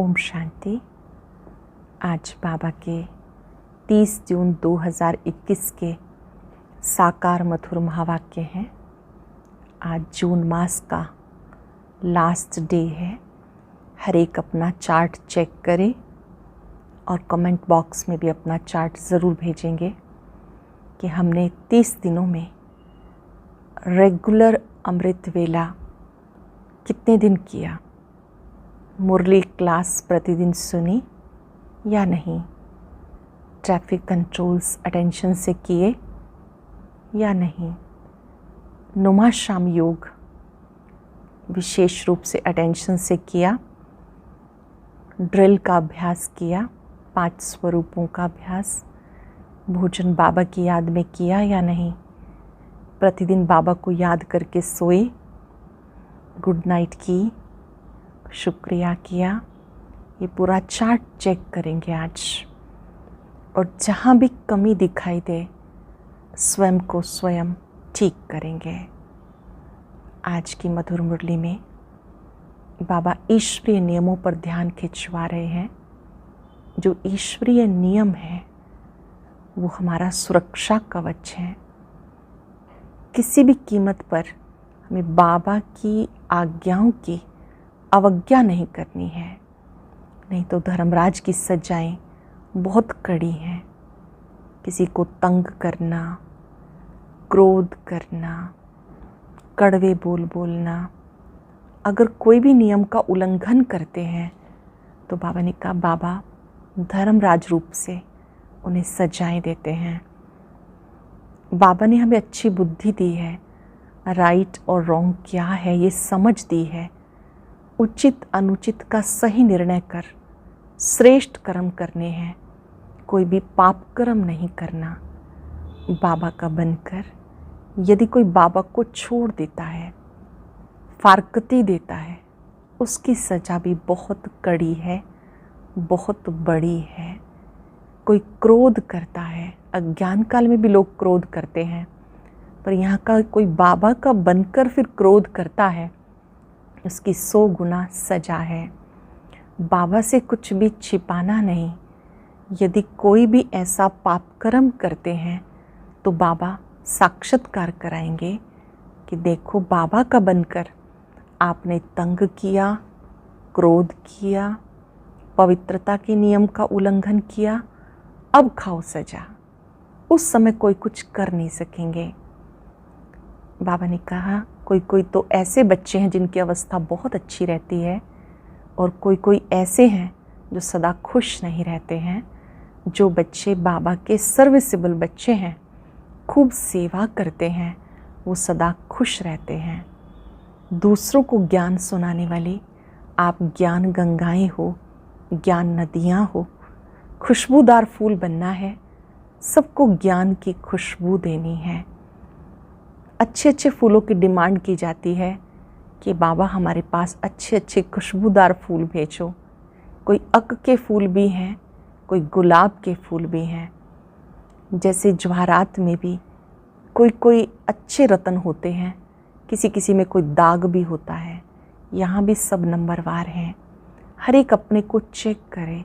ओम शांति। आज बाबा के 30 जून 2021 के साकार मधुर महावाक्य हैं। आज जून मास का लास्ट डे है। हर एक अपना चार्ट चेक करें और कमेंट बॉक्स में भी अपना चार्ट ज़रूर भेजेंगे कि हमने 30 दिनों में रेगुलर अमृत वेला कितने दिन किया, मुरली क्लास प्रतिदिन सुनी या नहीं, ट्रैफिक कंट्रोल्स अटेंशन से किए या नहीं, नुमा शाम योग विशेष रूप से अटेंशन से किया, ड्रिल का अभ्यास किया, 5 स्वरूपों का अभ्यास, भोजन बाबा की याद में किया या नहीं, प्रतिदिन बाबा को याद करके सोए, गुड नाइट की, शुक्रिया किया। ये पूरा चार्ट चेक करेंगे आज। और जहाँ भी कमी दिखाई दे स्वयं को स्वयं ठीक करेंगे। आज की मधुर मुरली में बाबा ईश्वरीय नियमों पर ध्यान खिंचवा रहे हैं। जो ईश्वरीय नियम है वो हमारा सुरक्षा कवच है। किसी भी कीमत पर हमें बाबा की आज्ञाओं की अवज्ञा नहीं करनी है, नहीं तो धर्मराज की सजाएं बहुत कड़ी हैं। किसी को तंग करना, क्रोध करना, कड़वे बोल बोलना, अगर कोई भी नियम का उल्लंघन करते हैं तो बाबा ने कहा बाबा धर्मराज रूप से उन्हें सजाएं देते हैं। बाबा ने हमें अच्छी बुद्धि दी है, राइट और रॉन्ग क्या है ये समझ दी है। उचित अनुचित का सही निर्णय कर श्रेष्ठ कर्म करने हैं, कोई भी पाप कर्म नहीं करना। बाबा का बनकर यदि कोई बाबा को छोड़ देता है, फारकती देता है, उसकी सजा भी बहुत कड़ी है, बहुत बड़ी है। कोई क्रोध करता है, अज्ञान काल में भी लोग क्रोध करते हैं, पर यहाँ का कोई बाबा का बनकर फिर क्रोध करता है, उसकी 100 गुना सजा है। बाबा से कुछ भी छिपाना नहीं। यदि कोई भी ऐसा पाप कर्म करते हैं तो बाबा साक्षात्कार कराएंगे कि देखो बाबा का बनकर आपने तंग किया, क्रोध किया, पवित्रता के नियम का उल्लंघन किया, अब खाओ सजा। उस समय कोई कुछ कर नहीं सकेंगे। बाबा ने कहा कोई तो ऐसे बच्चे हैं जिनकी अवस्था बहुत अच्छी रहती है और कोई ऐसे हैं जो सदा खुश नहीं रहते हैं। जो बच्चे बाबा के सर्विसेबल बच्चे हैं, खूब सेवा करते हैं, वो सदा खुश रहते हैं। दूसरों को ज्ञान सुनाने वाली आप ज्ञान गंगाएं हो, ज्ञान नदियाँ हो, खुशबूदार फूल बनना है, सबको ज्ञान की खुशबू देनी है। अच्छे अच्छे फूलों की डिमांड की जाती है कि बाबा हमारे पास अच्छे अच्छे खुशबूदार फूल भेजो। कोई अक के फूल भी हैं, कोई गुलाब के फूल भी हैं। जैसे जवाहरात में भी कोई अच्छे रत्न होते हैं, किसी में कोई दाग भी होता है। यहाँ भी सब नंबरवार हैं। हर एक अपने को चेक करे,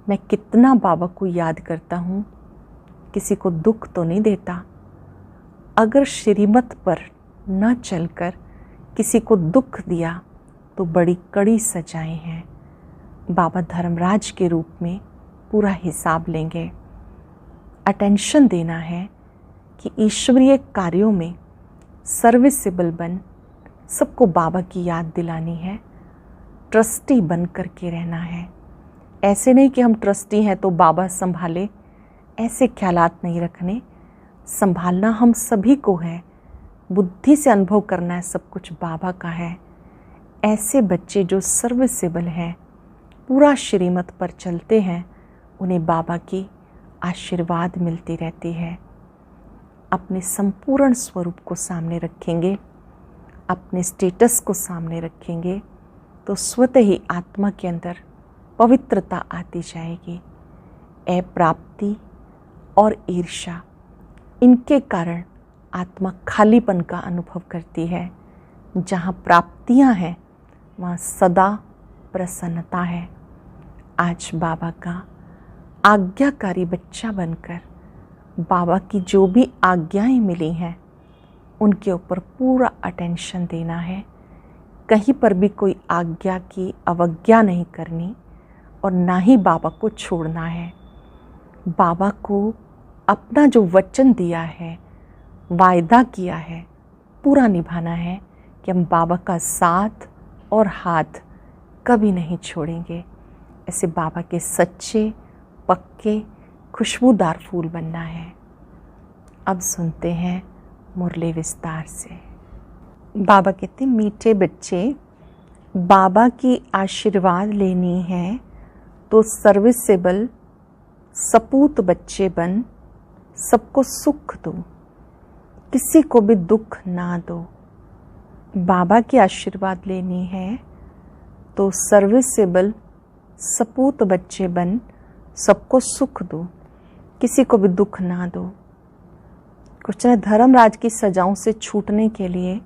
मैं कितना बाबा को याद करता हूँ, किसी को दुख तो नहीं देता। अगर श्रीमत पर न चलकर किसी को दुख दिया तो बड़ी कड़ी सजाएं हैं। बाबा धर्मराज के रूप में पूरा हिसाब लेंगे। अटेंशन देना है कि ईश्वरीय कार्यों में सर्विसेबल बन सबको बाबा की याद दिलानी है। ट्रस्टी बन करके रहना है। ऐसे नहीं कि हम ट्रस्टी हैं तो बाबा संभाले, ऐसे ख्यालात नहीं रखने। संभालना हम सभी को है, बुद्धि से अनुभव करना है, सब कुछ बाबा का है। ऐसे बच्चे जो सर्विसेबल हैं, पूरा श्रीमत पर चलते हैं, उन्हें बाबा की आशीर्वाद मिलती रहती है। अपने संपूर्ण स्वरूप को सामने रखेंगे, अपने स्टेटस को सामने रखेंगे तो स्वतः ही आत्मा के अंदर पवित्रता आती जाएगी। अप्राप्ति और ईर्ष्या, इनके कारण आत्मा खालीपन का अनुभव करती है। जहाँ प्राप्तियाँ हैं वहाँ सदा प्रसन्नता है। आज बाबा का आज्ञाकारी बच्चा बनकर बाबा की जो भी आज्ञाएं मिली हैं उनके ऊपर पूरा अटेंशन देना है। कहीं पर भी कोई आज्ञा की अवज्ञा नहीं करनी और ना ही बाबा को छोड़ना है। बाबा को अपना जो वचन दिया है, वायदा किया है, पूरा निभाना है कि हम बाबा का साथ और हाथ कभी नहीं छोड़ेंगे। ऐसे बाबा के सच्चे, पक्के, खुशबूदार फूल बनना है। अब सुनते हैं मुरली विस्तार से। बाबा कहते, मीठे बच्चे, बाबा की आशीर्वाद लेनी है तो सर्विसेबल सपूत बच्चे बन, सबको सुख दो, किसी को भी दुख ना दो। बाबा की आशीर्वाद लेनी है तो सर्विसेबल सपूत बच्चे बन, सबको सुख दो, किसी को भी दुख ना दो। कुछ न धर्मराज की सजाओं से छूटने के लिए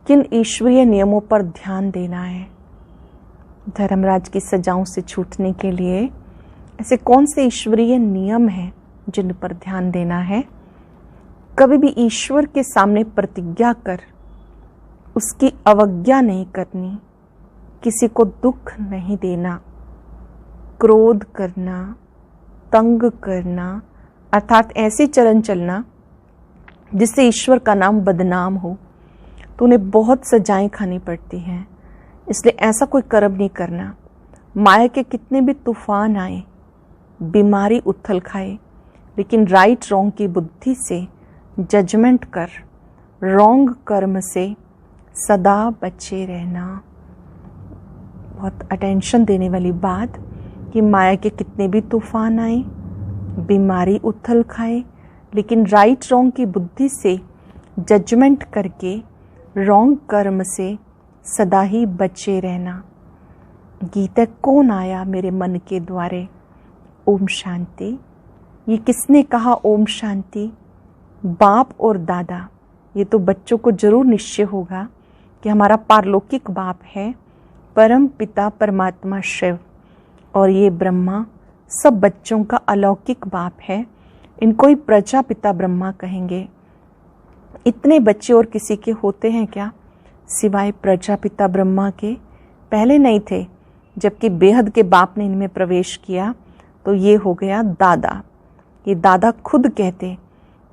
किन ईश्वरीय नियमों पर ध्यान देना है। धर्मराज की सजाओं से छूटने के लिए ऐसे कौन से ईश्वरीय नियम हैं जिन पर ध्यान देना है। कभी भी ईश्वर के सामने प्रतिज्ञा कर उसकी अवज्ञा नहीं करनी, किसी को दुख नहीं देना, क्रोध करना, तंग करना, अर्थात ऐसे चलन चलना जिससे ईश्वर का नाम बदनाम हो, तो उन्हें बहुत सजाएं खानी पड़ती हैं। इसलिए ऐसा कोई कर्म नहीं करना। माया के कितने भी तूफान आए, बीमारी उथल खाए, लेकिन राइट रॉन्ग की बुद्धि से जजमेंट कर रॉन्ग कर्म से सदा बचे रहना। बहुत अटेंशन देने वाली बात कि माया के कितने भी तूफान आए, बीमारी उथल खाए, लेकिन राइट रॉन्ग की बुद्धि से जजमेंट करके रॉन्ग कर्म से सदा ही बचे रहना। गीता, कौन आया मेरे मन के द्वारे, ओम शांति। ये किसने कहा ओम शांति? बाप और दादा। ये तो बच्चों को जरूर निश्चय होगा कि हमारा पारलौकिक बाप है परम पिता परमात्मा शिव, और ये ब्रह्मा सब बच्चों का अलौकिक बाप है। इनको ही प्रजापिता ब्रह्मा कहेंगे। इतने बच्चे और किसी के होते हैं क्या सिवाय प्रजापिता ब्रह्मा के? पहले नहीं थे। जबकि बेहद के बाप ने इनमें प्रवेश किया तो ये हो गया दादा। ये दादा खुद कहते,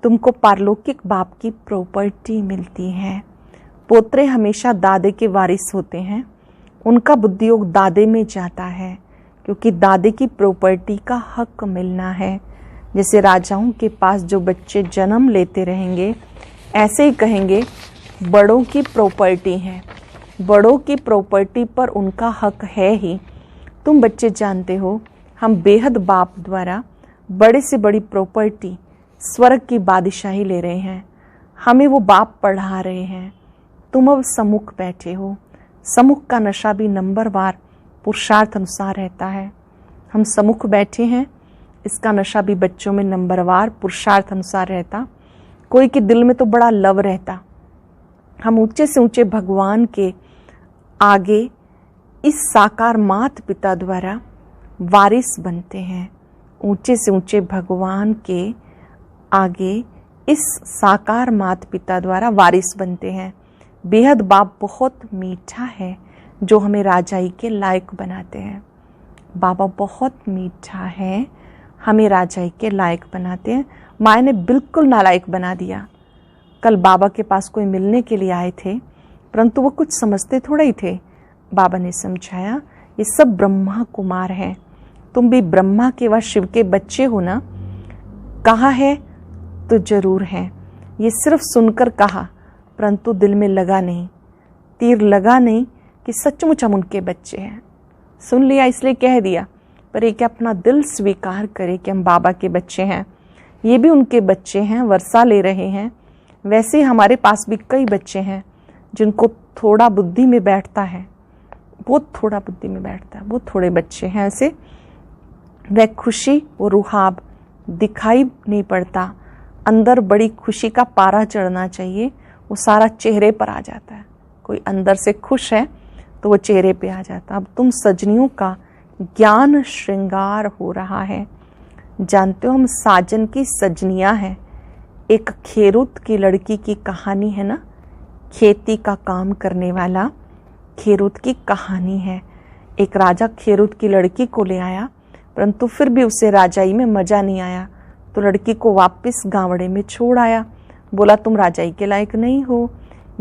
तुमको पारलौकिक बाप की प्रॉपर्टी मिलती है। पोत्रे हमेशा दादे के वारिस होते हैं, उनका बुद्धियोग दादे में जाता है, क्योंकि दादे की प्रॉपर्टी का हक मिलना है। जैसे राजाओं के पास जो बच्चे जन्म लेते रहेंगे, ऐसे ही कहेंगे बड़ों की प्रॉपर्टी है, बड़ों की प्रॉपर्टी पर उनका हक है ही। तुम बच्चे जानते हो, हम बेहद बाप द्वारा बड़े से बड़ी प्रॉपर्टी स्वर्ग की बादशाही ले रहे हैं। हमें वो बाप पढ़ा रहे हैं। तुम अब सम्मुख बैठे हो। सम्मुख का नशा भी नंबरवार पुरुषार्थ अनुसार रहता है। हम सम्मुख बैठे हैं, इसका नशा भी बच्चों में नंबरवार पुरुषार्थ अनुसार रहता। कोई के दिल में तो बड़ा लव रहता। हम ऊंचे से ऊंचे भगवान के आगे इस साकार मात पिता द्वारा वारिस बनते हैं। ऊंचे से ऊंचे भगवान के आगे इस साकार मात पिता द्वारा वारिस बनते हैं। बेहद बाप बहुत मीठा है जो हमें राजाई के लायक बनाते हैं। बाबा बहुत मीठा है, हमें राजाई के लायक बनाते हैं। माया ने बिल्कुल नालायक बना दिया। कल बाबा के पास कोई मिलने के लिए आए थे, परंतु वो कुछ समझते थोड़ा ही थे। बाबा ने समझाया, ये सब ब्रह्मा कुमार हैं, तुम भी ब्रह्मा के व शिव के बच्चे हो ना। कहा है तो जरूर है। ये सिर्फ सुनकर कहा, परंतु दिल में लगा नहीं, तीर लगा नहीं कि सचमुच हम उनके बच्चे हैं। सुन लिया इसलिए कह दिया, पर एक अपना दिल स्वीकार करे कि हम बाबा के बच्चे हैं। ये भी उनके बच्चे हैं, वर्षा ले रहे हैं। वैसे ही हमारे पास भी कई बच्चे हैं जिनको थोड़ा बुद्धि में बैठता है, बहुत थोड़ा बुद्धि में बैठता है, बहुत थोड़े बच्चे हैं ऐसे। वह खुशी, वो रुहाब दिखाई नहीं पड़ता। अंदर बड़ी खुशी का पारा चढ़ना चाहिए, वो सारा चेहरे पर आ जाता है। कोई अंदर से खुश है तो वो चेहरे पे आ जाता। अब तुम सजनियों का ज्ञान श्रृंगार हो रहा है। जानते हो हम साजन की सजनियां हैं। एक खेरूत की लड़की की कहानी है ना, खेती का काम करने वाला खेरूत की कहानी है। एक राजा खेरूत की लड़की को ले आया, परंतु फिर भी उसे राजाई में मजा नहीं आया, तो लड़की को वापस गावड़े में छोड़ आया। बोला तुम राजाई के लायक नहीं हो।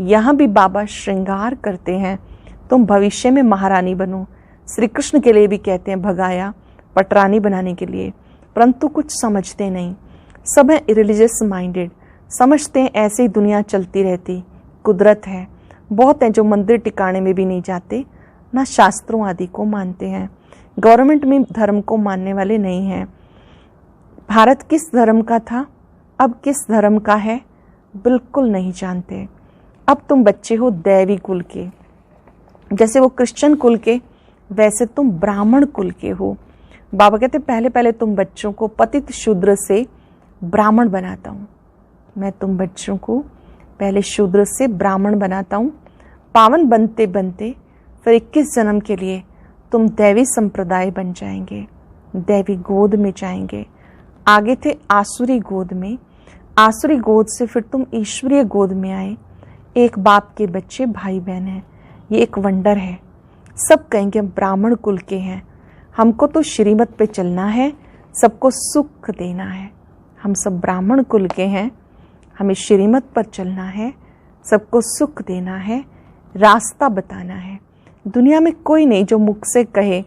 यहाँ भी बाबा श्रृंगार करते हैं, तुम भविष्य में महारानी बनो। श्री कृष्ण के लिए भी कहते हैं भगाया पटरानी बनाने के लिए, परंतु कुछ समझते नहीं। सब है इरिलीजियस माइंडेड, समझते हैं ऐसे ही दुनिया चलती रहती, कुदरत है। बहुत हैं जो मंदिर टिकाने में भी नहीं जाते, ना शास्त्रों आदि को मानते हैं। गवर्नमेंट में धर्म को मानने वाले नहीं हैं। भारत किस धर्म का था, अब किस धर्म का है, बिल्कुल नहीं जानते। अब तुम बच्चे हो दैवी कुल के, जैसे वो क्रिश्चियन कुल के, वैसे तुम ब्राह्मण कुल के हो। बाबा कहते पहले पहले तुम बच्चों को पतित शूद्र से ब्राह्मण बनाता हूँ। मैं तुम बच्चों को पहले शूद्र से ब्राह्मण बनाता हूँ। पावन बनते बनते फिर 21 जन्म के लिए तुम दैवी संप्रदाय बन जाएंगे, दैवी गोद में जाएंगे। आगे थे आसुरी गोद में, आसुरी गोद से फिर तुम ईश्वरीय गोद में आए। एक बाप के बच्चे भाई बहन हैं, ये एक वंडर है। सब कहेंगे हम ब्राह्मण कुल के हैं, हमको तो श्रीमत पे चलना है, सबको सुख देना है। हम सब ब्राह्मण कुल के हैं, हमें श्रीमत पर चलना है, सबको सुख देना है, रास्ता बताना है। दुनिया में कोई नहीं जो मुख से कहे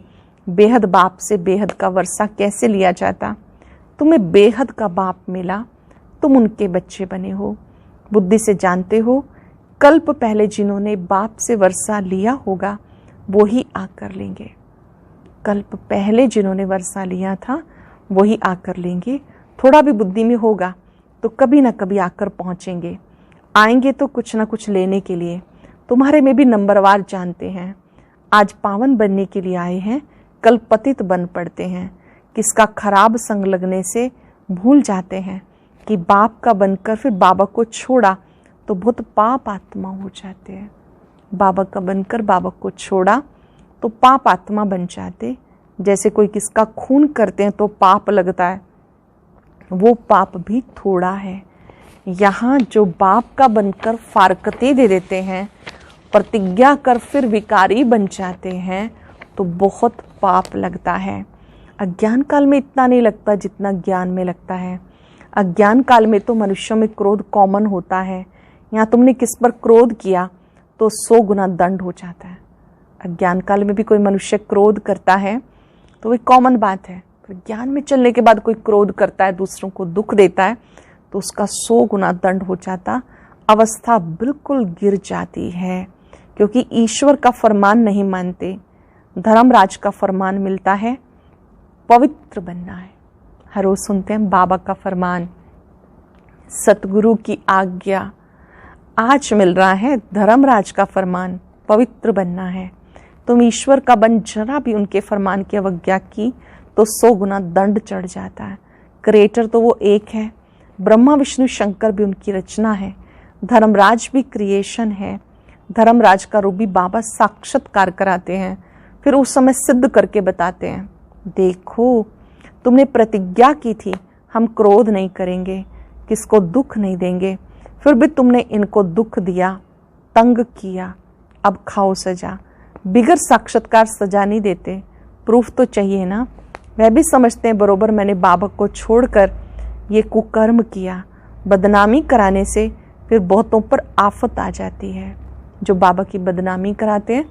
बेहद बाप से बेहद का वर्षा कैसे लिया जाता। तुम्हें बेहद का बाप मिला, तुम उनके बच्चे बने हो। बुद्धि से जानते हो कल्प पहले जिन्होंने बाप से वर्षा लिया होगा वो ही आकर लेंगे। कल्प पहले जिन्होंने वर्षा लिया था वही आकर लेंगे। थोड़ा भी बुद्धि में होगा तो कभी ना कभी आकर पहुंचेंगे। आएंगे तो कुछ ना कुछ लेने के लिए। तुम्हारे में भी नंबरवार जानते हैं। आज पावन बनने के लिए आए हैं, कल पतित बन पड़ते हैं। किसका खराब संग लगने से भूल जाते हैं कि बाप का बनकर फिर बाबा को छोड़ा तो बहुत पाप आत्मा हो जाते हैं। बाबा का बनकर बाबा को छोड़ा तो पाप आत्मा बन जाते। जैसे कोई किसका खून करते हैं तो पाप लगता है, वो पाप भी थोड़ा है। यहाँ जो बाप का बनकर फारकते दे देते हैं, प्रतिज्ञा कर फिर विकारी बन जाते हैं, तो बहुत पाप लगता है। अज्ञान काल में इतना नहीं लगता जितना ज्ञान में लगता है। अज्ञान काल में तो मनुष्यों में क्रोध कॉमन होता है। यहाँ तुमने किस पर क्रोध किया तो 100 गुना दंड हो जाता है। अज्ञान काल में भी कोई मनुष्य क्रोध करता है तो वही कॉमन बात है। फिर ज्ञान में चलने के बाद कोई क्रोध करता है, दूसरों को दुख देता है, तो उसका 100 गुना दंड हो जाता। अवस्था बिल्कुल गिर जाती है, क्योंकि ईश्वर का फरमान नहीं मानते। धर्मराज का फरमान मिलता है, पवित्र बनना है। हर रोज सुनते हैं बाबा का फरमान, सतगुरु की आज्ञा। आज मिल रहा है धर्मराज का फरमान, पवित्र बनना है। तुम ईश्वर का बन जरा भी उनके फरमान की अवज्ञा की तो 100 गुना दंड चढ़ जाता है। क्रिएटर तो वो एक है, ब्रह्मा विष्णु शंकर भी उनकी रचना है, धर्मराज भी क्रिएशन है। धर्मराज का रूप भी बाबा साक्षात्कार कराते हैं, फिर उस समय सिद्ध करके बताते हैं, देखो तुमने प्रतिज्ञा की थी हम क्रोध नहीं करेंगे, किसको दुख नहीं देंगे, फिर भी तुमने इनको दुख दिया, तंग किया, अब खाओ सजा। बिगर साक्षात्कार सजा नहीं देते, प्रूफ तो चाहिए ना। वह भी समझते हैं बरोबर मैंने बाबा को छोड़कर ये कुकर्म किया। बदनामी कराने से फिर बहुतों पर आफत आ जाती है। जो बाबा की बदनामी कराते हैं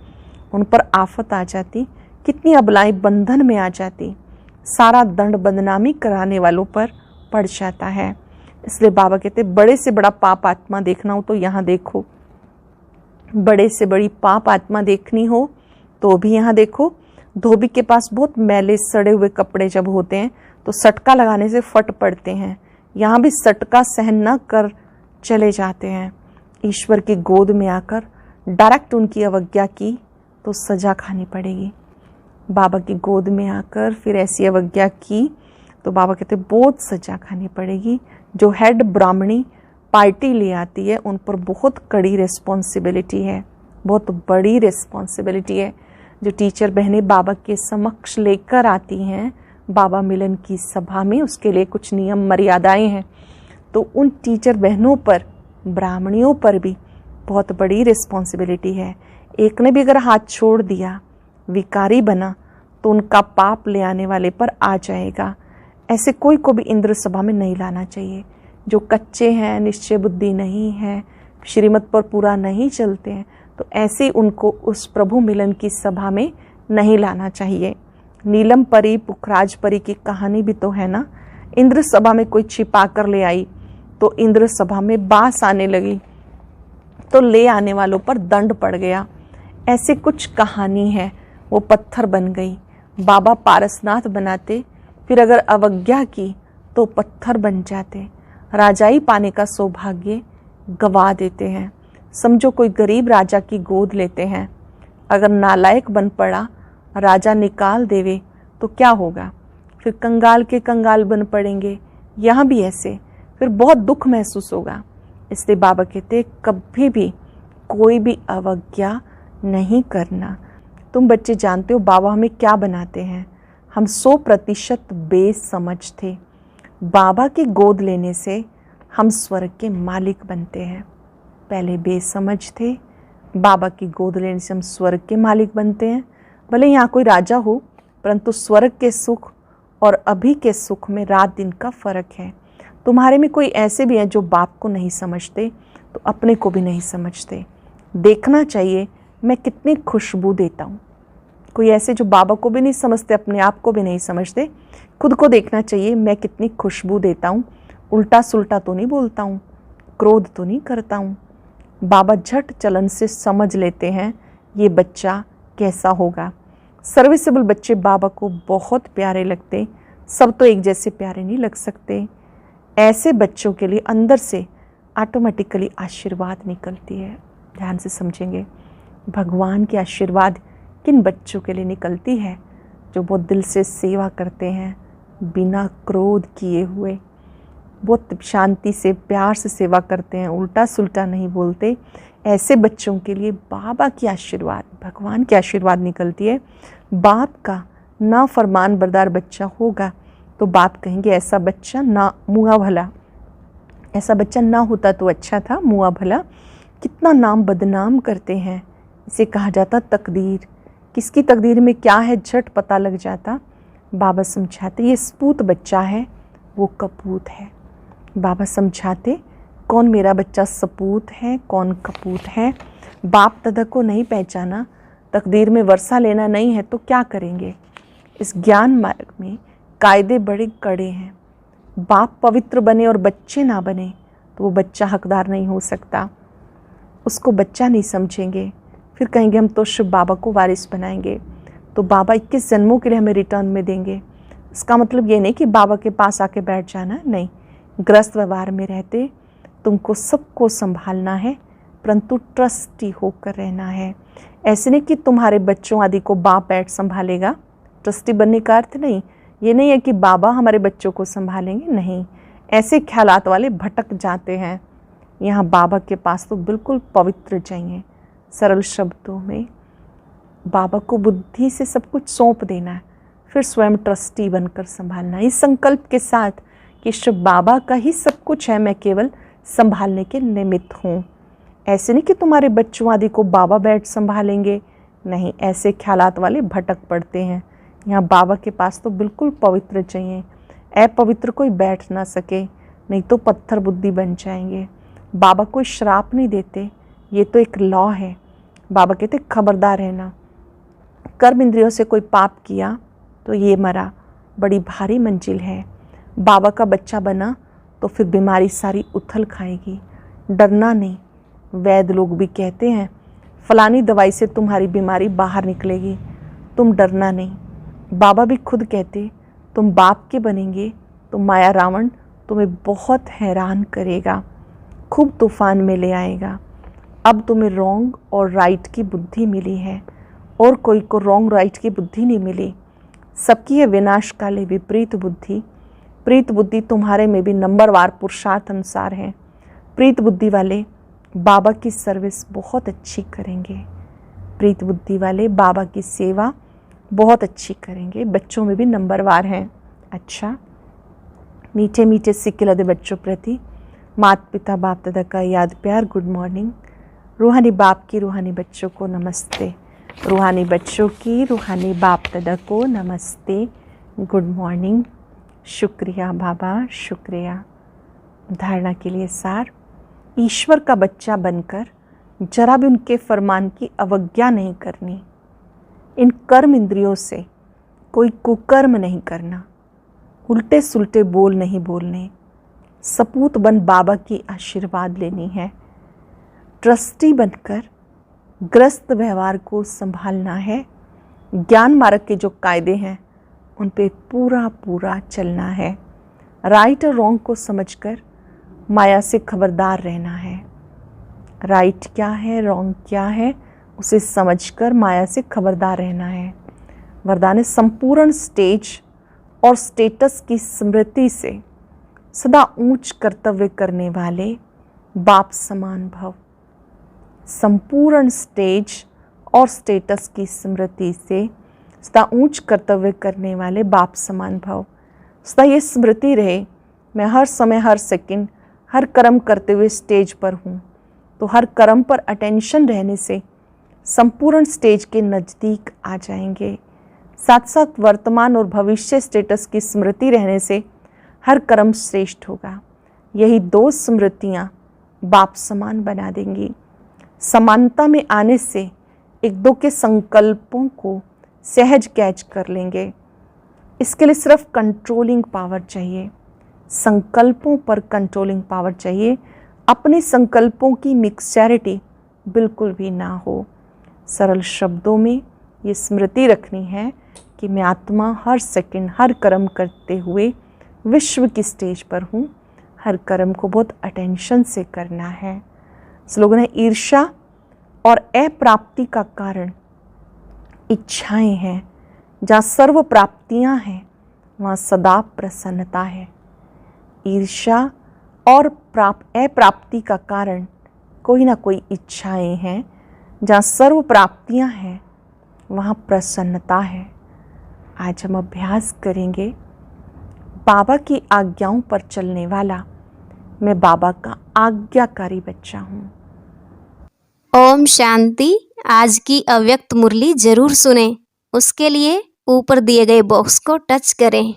उन पर आफत आ जाती, कितनी अबलाएं बंधन में आ जाती। सारा दंड बदनामी कराने वालों पर पड़ जाता है। इसलिए बाबा कहते बड़े से बड़ा पाप आत्मा देखना हो तो यहाँ देखो, बड़े से बड़ी पाप आत्मा देखनी हो तो भी यहाँ देखो। धोबी के पास बहुत मैले सड़े हुए कपड़े जब होते हैं तो सटका लगाने से फट पड़ते हैं, यहाँ भी सटका सहन न कर चले जाते हैं। ईश्वर की गोद में आकर डायरेक्ट उनकी अवज्ञा की तो सजा खानी पड़ेगी। बाबा की गोद में आकर फिर ऐसी अवज्ञा की तो बाबा कहते बहुत सजा खानी पड़ेगी। जो हेड ब्राह्मणी पार्टी ले आती है उन पर बहुत कड़ी रिस्पॉन्सिबिलिटी है, बहुत बड़ी रिस्पॉन्सिबिलिटी है। जो टीचर बहनें बाबा के समक्ष लेकर आती हैं बाबा मिलन की सभा में, उसके लिए कुछ नियम मर्यादाएं हैं। तो उन टीचर बहनों पर, ब्राह्मणियों पर भी बहुत बड़ी रिस्पॉन्सिबिलिटी है। एक ने भी अगर हाथ छोड़ दिया, विकारी बना, तो उनका पाप ले आने वाले पर आ जाएगा। ऐसे कोई को भी इंद्र सभा में नहीं लाना चाहिए। जो कच्चे हैं, निश्चय बुद्धि नहीं है, श्रीमत पर पूरा नहीं चलते हैं, तो ऐसे उनको उस प्रभु मिलन की सभा में नहीं लाना चाहिए। नीलम परी पुखराज परी की कहानी भी तो है ना। इंद्र सभा में कोई छिपा कर ले आई तो इंद्र सभा में बास आने लगी, तो ले आने वालों पर दंड पड़ गया। ऐसे कुछ कहानी है, वो पत्थर बन गई। बाबा पारसनाथ बनाते, फिर अगर अवज्ञा की तो पत्थर बन जाते। राजाई पाने का सौभाग्य गवा देते हैं। समझो कोई गरीब राजा की गोद लेते हैं, अगर नालायक बन पड़ा, राजा निकाल देवे तो क्या होगा? फिर कंगाल के कंगाल बन पड़ेंगे। यहाँ भी ऐसे, फिर बहुत दुख महसूस होगा। इसलिए बाबा कहते कभी भी कोई भी अवज्ञा नहीं करना। तुम बच्चे जानते हो बाबा हमें क्या बनाते हैं? हम 100% बेसमझ थे। बाबा की गोद लेने से हम स्वर्ग के मालिक बनते हैं। पहले बेसमझ थे, बाबा की गोद लेने से हम स्वर्ग के मालिक बनते हैं। भले यहाँ कोई राजा हो, परंतु स्वर्ग के सुख और अभी के सुख में रात दिन का फर्क है। तुम्हारे में कोई ऐसे भी हैं जो बाप को नहीं समझते, तो अपने को भी नहीं समझते। देखना चाहिए मैं कितनी खुशबू देता हूँ। कोई ऐसे जो बाबा को भी नहीं समझते, अपने आप को भी नहीं समझते। खुद को देखना चाहिए मैं कितनी खुशबू देता हूँ। उल्टा सुल्टा तो नहीं बोलता हूँ, क्रोध तो नहीं करता हूँ। बाबा झट चलन से समझ लेते हैं ये बच्चा कैसा होगा। सर्विसेबल बच्चे बाबा को बहुत प्यारे लगते, सब तो एक जैसे प्यारे नहीं लग सकते। ऐसे बच्चों के लिए अंदर से ऑटोमेटिकली आशीर्वाद निकलती है। ध्यान से समझेंगे, भगवान की आशीर्वाद किन बच्चों के लिए निकलती है? जो बहुत दिल से सेवा करते हैं, बिना क्रोध किए हुए, बहुत शांति से प्यार से सेवा करते हैं, उल्टा सुल्टा नहीं बोलते। ऐसे बच्चों के लिए बाबा की आशीर्वाद, भगवान की आशीर्वाद निकलती है। बाप का ना फरमान बरदार बच्चा होगा तो बाप कहेंगे ऐसा बच्चा ना मुआ भला, ऐसा बच्चा ना होता तो अच्छा था, मुआ भला। कितना नाम बदनाम करते हैं। इसे कहा जाता तकदीर। किसकी तकदीर में क्या है झट पता लग जाता। बाबा समझाते ये सपूत बच्चा है, वो कपूत है। बाबा समझाते कौन मेरा बच्चा सपूत है, कौन कपूत है। बाप दादा को नहीं पहचाना, तकदीर में वर्षा लेना नहीं है तो क्या करेंगे? इस ज्ञान मार्ग में कायदे बड़े कड़े हैं। बाप पवित्र बने और बच्चे ना बने तो वो बच्चा हकदार नहीं हो सकता। उसको बच्चा नहीं समझेंगे, फिर कहेंगे हम तो शिव बाबा को वारिस बनाएंगे, तो बाबा 21 जन्मों के लिए हमें रिटर्न में देंगे। इसका मतलब ये नहीं कि बाबा के पास आके बैठ जाना, नहीं। ग्रस्त व्यवहार में रहते तुमको सबको संभालना है, परंतु ट्रस्टी होकर रहना है। ऐसे नहीं कि तुम्हारे बच्चों आदि को बाप बैठ संभालेगा। ट्रस्टी बनने का अर्थ नहीं, ये नहीं है कि बाबा हमारे बच्चों को संभालेंगे, नहीं। ऐसे ख्यालात वाले भटक जाते हैं। यहाँ बाबा के पास तो बिल्कुल पवित्र चाहिए। सरल शब्दों में बाबा को बुद्धि से सब कुछ सौंप देना है, फिर स्वयं ट्रस्टी बनकर संभालना, इस संकल्प के साथ कि शिव बाबा का ही सब कुछ है, मैं केवल संभालने के निमित्त हूँ। ऐसे नहीं कि तुम्हारे बच्चों आदि को बाबा बैठ संभालेंगे, नहीं। ऐसे ख्यालात वाले भटक पड़ते हैं। यहाँ बाबा के पास तो बिल्कुल पवित्र चाहिए, अपवित्र कोई बैठ ना सके, नहीं तो पत्थर बुद्धि बन जाएंगे। बाबा कोई श्राप नहीं देते, ये तो एक लॉ है। बाबा कहते खबरदार रहना, कर्म इंद्रियों से कोई पाप किया तो ये मरा, बड़ी भारी मंजिल है। बाबा का बच्चा बना तो फिर बीमारी सारी उथल खाएगी। डरना नहीं। वैद्य लोग भी कहते हैं फलानी दवाई से तुम्हारी बीमारी बाहर निकलेगी, तुम डरना नहीं। बाबा भी खुद कहते तुम बाप के बनेंगे तो माया रावण तुम्हें बहुत हैरान करेगा, खूब तूफान में ले आएगा। अब तुम्हें रॉन्ग और राइट की बुद्धि मिली है, और कोई को रॉन्ग राइट की बुद्धि नहीं मिली। सबकी है विनाश काले विपरीत बुद्धि। प्रीत बुद्धि तुम्हारे में भी नंबरवार पुरुषार्थ अनुसार है। प्रीत बुद्धि वाले बाबा की सर्विस बहुत अच्छी करेंगे, विपरीत बुद्धि वाले बाबा की सेवा बहुत अच्छी करेंगे, बच्चों में भी नंबरवार हैं। अच्छा, मीठे मीठे सिक्के लदे बच्चों प्रति माता पिता बाप दादा का याद प्यार गुड मॉर्निंग। रूहानी बाप की रूहानी बच्चों को नमस्ते, रूहानी बच्चों की रूहानी बाप दादा को नमस्ते, गुड मॉर्निंग। शुक्रिया बाबा, शुक्रिया। धारणा के लिए सार, ईश्वर का बच्चा बनकर जरा भी उनके फरमान की अवज्ञा नहीं करनी, इन कर्म इंद्रियों से कोई कुकर्म नहीं करना, उल्टे सुलटे बोल नहीं बोलने, सपूत बन बाबा की आशीर्वाद लेनी है, ट्रस्टी बनकर ग्रस्त व्यवहार को संभालना है, ज्ञान मार्ग के जो कायदे हैं उन पे पूरा पूरा चलना है, राइट और रॉन्ग को समझकर माया से खबरदार रहना है। राइट क्या है, रॉन्ग क्या है, उसे समझकर माया से खबरदार रहना है। वरदान है संपूर्ण स्टेज और स्टेटस की स्मृति से सदा ऊंच कर्तव्य करने वाले बाप समान भव। संपूर्ण स्टेज और स्टेटस की स्मृति से सदा ऊंच कर्तव्य करने वाले बाप समान भव। सदा ये स्मृति रहे, मैं हर समय हर सेकंड हर कर्म करते हुए स्टेज पर हूँ, तो हर कर्म पर अटेंशन रहने से संपूर्ण स्टेज के नज़दीक आ जाएंगे। साथ साथ वर्तमान और भविष्य स्टेटस की स्मृति रहने से हर कर्म श्रेष्ठ होगा। यही दो स्मृतियाँ बाप समान बना देंगी। समानता में आने से एक दो के संकल्पों को सहज कैच कर लेंगे। इसके लिए सिर्फ कंट्रोलिंग पावर चाहिए, संकल्पों पर कंट्रोलिंग पावर चाहिए। अपने संकल्पों की मिक्सचैरिटी बिल्कुल भी ना हो। सरल शब्दों में ये स्मृति रखनी है कि मैं आत्मा हर सेकंड हर कर्म करते हुए विश्व की स्टेज पर हूँ, हर कर्म को बहुत अटेंशन से करना है। स्लोगन है ईर्ष्या और अप्राप्ति का कारण इच्छाएं हैं, जहाँ सर्व प्राप्तियाँ हैं वहाँ सदा प्रसन्नता है। ईर्ष्या और अप्राप्ति का कारण कोई ना कोई इच्छाएं हैं, जहाँ सर्व प्राप्तियाँ हैं वहाँ प्रसन्नता है। आज हम अभ्यास करेंगे बाबा की आज्ञाओं पर चलने वाला मैं बाबा का आज्ञाकारी बच्चा हूँ। ओम शांति। आज की अव्यक्त मुरली जरूर सुने, उसके लिए ऊपर दिए गए बॉक्स को टच करें।